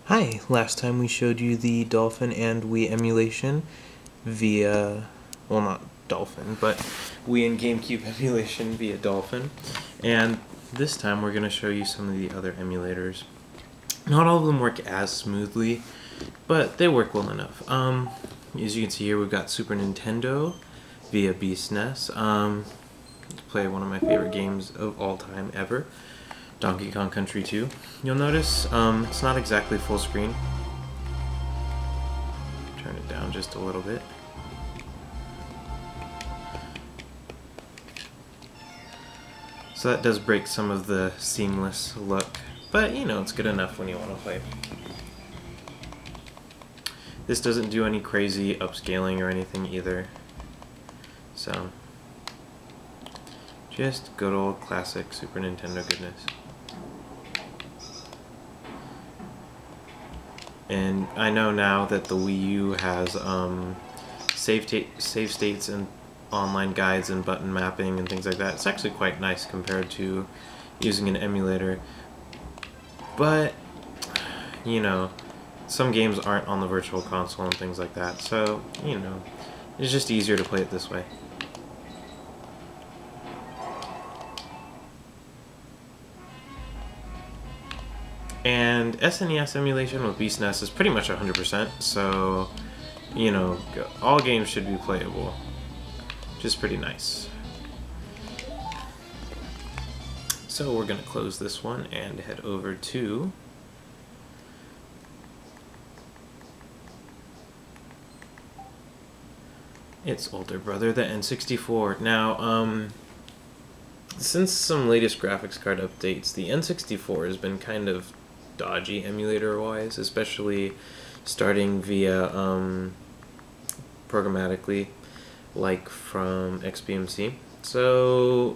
Hi, last time we showed you the Dolphin and Wii emulation via, well, not Dolphin, but Wii and GameCube emulation via Dolphin. And this time we're going to show you some of the other emulators. Not all of them work as smoothly, but they work well enough. As you can see here, we've got Super Nintendo via BSNES. Play one of my favorite games of all time ever. Donkey Kong Country 2. You'll notice it's not exactly full screen. Turn it down just a little bit. So that does break some of the seamless look, but you know, it's good enough when you want to play. This doesn't do any crazy upscaling or anything either. So, just good old classic Super Nintendo goodness. And I know now that the Wii U has save states and online guides and button mapping and things like that. It's actually quite nice compared to using an emulator. But, you know, some games aren't on the Virtual Console and things like that. So, you know, it's just easier to play it this way. And SNES emulation with BSNES is pretty much 100%, so, you know, all games should be playable, which is pretty nice. So we're going to close this one and head over to its older brother, the N64. Now, since some latest graphics card updates, the N64 has been kind of dodgy emulator-wise, especially starting via programmatically, like from XBMC. So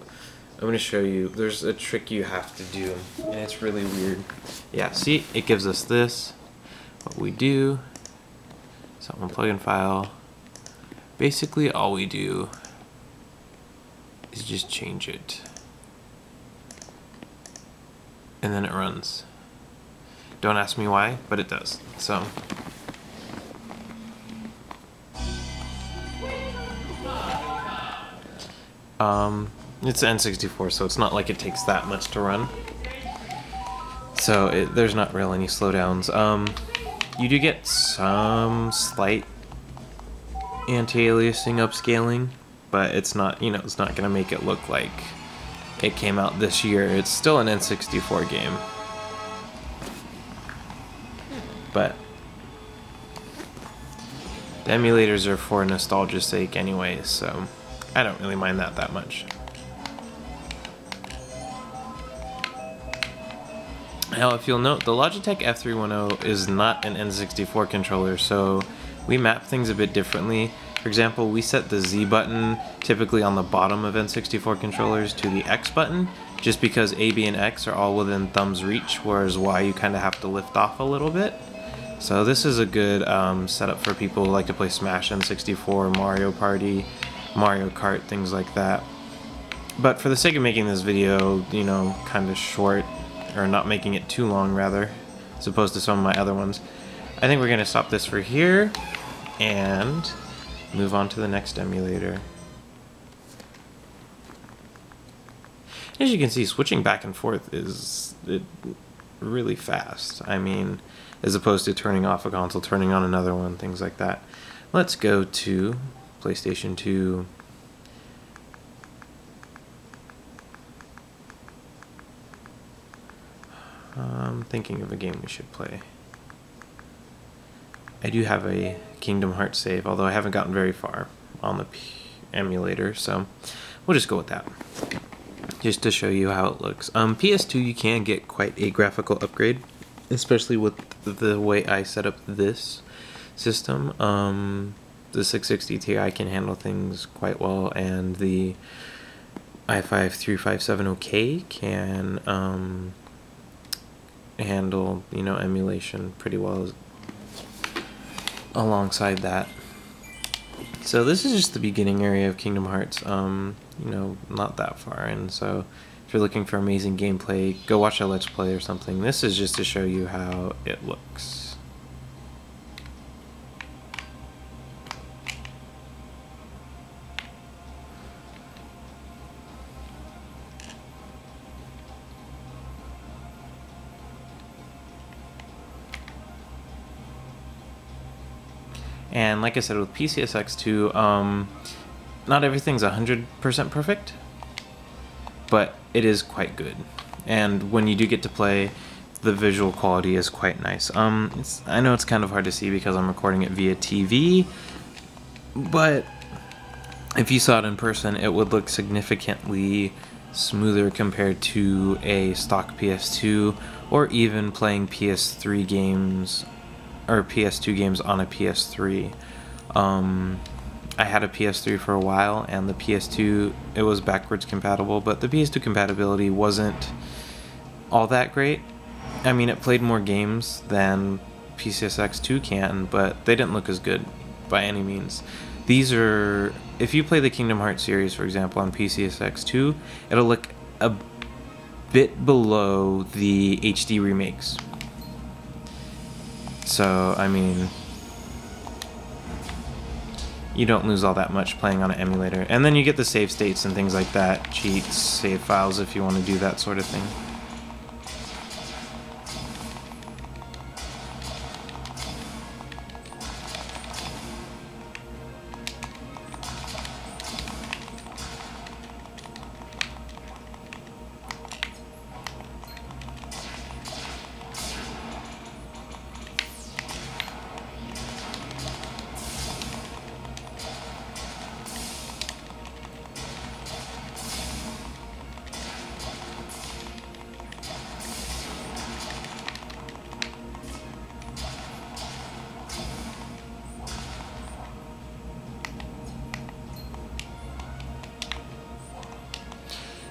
I'm going to show you. There's a trick you have to do, and it's really weird. Yeah, see, it gives us this. What we do is on plugin file. Basically, all we do is just change it, and then it runs. Don't ask me why, but it does. So, it's N64, so it's not like it takes that much to run. So there's not really any slowdowns. You do get some slight anti-aliasing upscaling, but it's not, you know, it's not gonna make it look like it came out this year. It's still an N64 game. But the emulators are for nostalgia's sake anyways, so I don't really mind that much. Now, if you'll note, the Logitech F310 is not an N64 controller, so we map things a bit differently. For example, we set the Z button typically on the bottom of N64 controllers to the X button, just because A, B, and X are all within thumb's reach, whereas Y you kind of have to lift off a little bit. So this is a good setup for people who like to play Smash N64, Mario Party, Mario Kart, things like that. But for the sake of making this video, you know, kind of short, or not making it too long rather, as opposed to some of my other ones, I think we're going to stop this for here and move on to the next emulator. As you can see, switching back and forth is really fast. I mean, as opposed to turning off a console, turning on another one, things like that. Let's go to PlayStation 2. I'm thinking of a game we should play. I do have a Kingdom Hearts save, although I haven't gotten very far on the emulator, so we'll just go with that, just to show you how it looks. PS2, you can get quite a graphical upgrade, especially with the way I set up this system. The 660 Ti can handle things quite well, and the i5-3570K can handle, you know, emulation pretty well alongside that. So this is just the beginning area of Kingdom Hearts, you know, not that far in, so If you're looking for amazing gameplay, go watch a Let's Play or something. This is just to show you how it looks. And like I said, with PCSX2, not everything's 100% perfect, but it is quite good. And when you do get to play, the visual quality is quite nice. I know it's kind of hard to see because I'm recording it via TV, but if you saw it in person, it would look significantly smoother compared to a stock PS2, or even playing PS3 games or PS2 games on a PS3. I had a PS3 for a while, and the PS2, it was backwards compatible, but the PS2 compatibility wasn't all that great. I mean, it played more games than PCSX2 can, but they didn't look as good by any means. These are, if you play the Kingdom Hearts series, for example, on PCSX2, it'll look a bit below the HD remakes. So, I mean, you don't lose all that much playing on an emulator. And then you get the save states and things like that, cheats, save files if you want to do that sort of thing.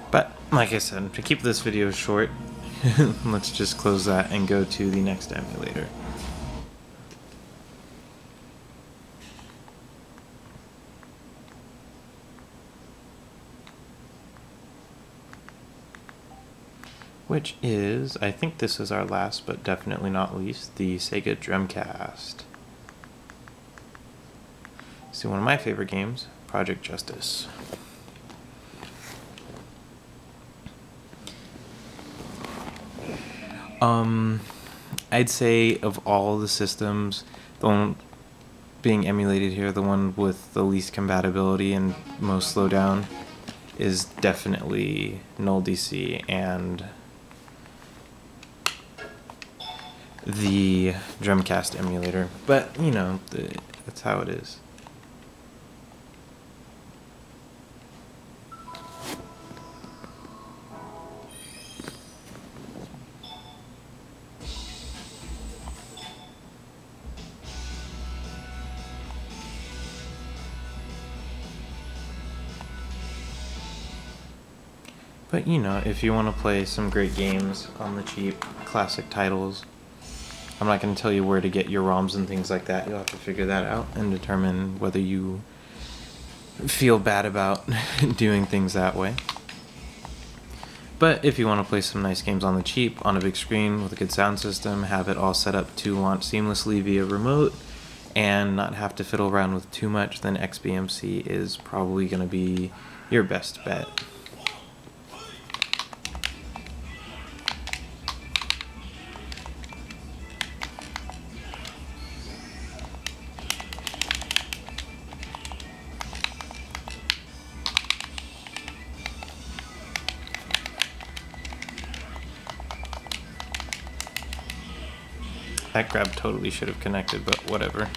But, like I said, to keep this video short, let's just close that and go to the next emulator. Which is, I think this is our last, but definitely not least, the Sega Dreamcast. See, one of my favorite games, Project Justice. I'd say of all the systems, the one being emulated here, the one with the least compatibility and most slowdown is definitely NullDC and the Dreamcast emulator. But, you know, that's how it is. But, you know, if you want to play some great games on the cheap, classic titles, I'm not going to tell you where to get your ROMs and things like that. You'll have to figure that out and determine whether you feel bad about doing things that way. But if you want to play some nice games on the cheap, on a big screen with a good sound system, have it all set up to launch seamlessly via remote, and not have to fiddle around with too much, then XBMC is probably going to be your best bet. That grab totally should have connected, but whatever.